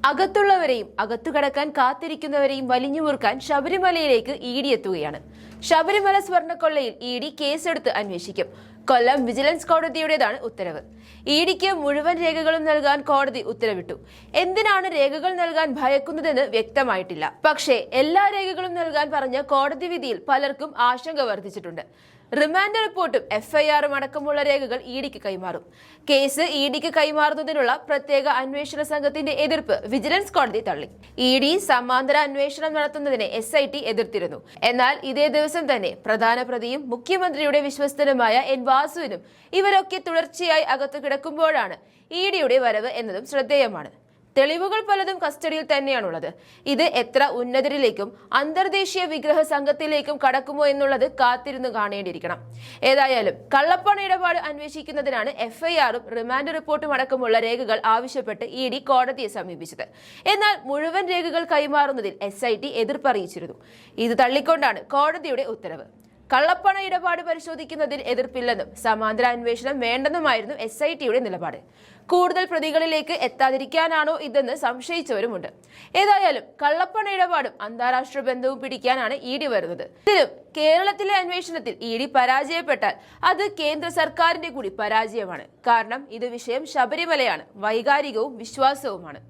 അകത്തുള്ളവരെയും അകത്തുകടക്കാൻ കാത്തിരിക്കുന്നവരെയും വലിഞ്ഞുമുറുക്കാൻ ശബരിമലയിലേക്ക് ഇഡി എത്തുകയാണ്. ശബരിമല സ്വർണ്ണക്കൊള്ളയിൽ ഇഡി കേസെടുത്ത് അന്വേഷിക്കും. കൊല്ലം വിജിലൻസ് കോടതിയുടേതാണ് ഉത്തരവ്. ഇഡിക്ക് മുഴുവൻ രേഖകളും നൽകാൻ കോടതി ഉത്തരവിട്ടു. എന്തിനാണ് രേഖകൾ നൽകാൻ ഭയക്കുന്നതെന്ന് വ്യക്തമായിട്ടില്ല. പക്ഷേ എല്ലാ രേഖകളും നൽകാൻ പറഞ്ഞ കോടതി വിധിയിൽ പലർക്കും ആശങ്ക വർദ്ധിച്ചിട്ടുണ്ട്. റിമാൻഡ് റിപ്പോർട്ടും എഫ്ഐആറും അടക്കമുള്ള രേഖകൾ ഇഡിക്ക് കൈമാറും. കേസ് ഇഡിക്ക് കൈമാറുന്നതിനുള്ള പ്രത്യേക അന്വേഷണ സംഘത്തിന്റെ എതിർപ്പ് വിജിലൻസ് കോടതി തള്ളി. ഇഡി സമാന്തര അന്വേഷണം നടത്തുന്നതിനെ SIT എതിർത്തിരുന്നു. എന്നാൽ ഇതേ ദിവസം തന്നെ പ്രധാന പ്രതിയും മുഖ്യമന്ത്രിയുടെ വിശ്വസ്തനുമായ N വാസുവിനും ഇവരൊക്കെ തുടർച്ചയായി അകത്തു കിടക്കുമ്പോഴാണ് ഇഡിയുടെ വരവ് എന്നതും ശ്രദ്ധേയമാണ്. തെളിവുകൾ പലതും കസ്റ്റഡിയിൽ തന്നെയാണുള്ളത്. ഇത് എത്ര ഉന്നതരിലേക്കും അന്തർദേശീയ വിഗ്രഹ സംഘത്തിലേക്കും കടക്കുമോ എന്നുള്ളത് കാത്തിരുന്ന് കാണേണ്ടിയിരിക്കണം. ഏതായാലും കള്ളപ്പണ ഇടപാട് അന്വേഷിക്കുന്നതിനാണ് എഫ്ഐആറും റിമാൻഡ് റിപ്പോർട്ടും അടക്കമുള്ള രേഖകൾ ആവശ്യപ്പെട്ട് ഇഡി കോടതിയെ സമീപിച്ചത്. എന്നാൽ മുഴുവൻ രേഖകൾ കൈമാറുന്നതിൽ SIT എതിർപ്പറിയിച്ചിരുന്നു. ഇത് തള്ളിക്കൊണ്ടാണ് കോടതിയുടെ ഉത്തരവ്. കള്ളപ്പണ ഇടപാട് പരിശോധിക്കുന്നതിൽ എതിർപ്പില്ലെന്നും സമാന്തര അന്വേഷണം വേണ്ടെന്നുമായിരുന്നു SITയുടെ നിലപാട്. കൂടുതൽ പ്രതികളിലേക്ക് എത്താതിരിക്കാനാണോ ഇതെന്ന് സംശയിച്ചവരുമുണ്ട്. ഏതായാലും കള്ളപ്പണ ഇടപാടും അന്താരാഷ്ട്ര ബന്ധവും പിടിക്കാനാണ് ഇഡി വരുന്നത്. ഇതിലും കേരളത്തിലെ അന്വേഷണത്തിൽ ഇഡി പരാജയപ്പെട്ടാൽ അത് കേന്ദ്ര സർക്കാരിന്റെ കൂടി പരാജയമാണ്. കാരണം ഇത് വിഷയം ശബരിമലയാണ്, വൈകാരികവും വിശ്വാസവുമാണ്.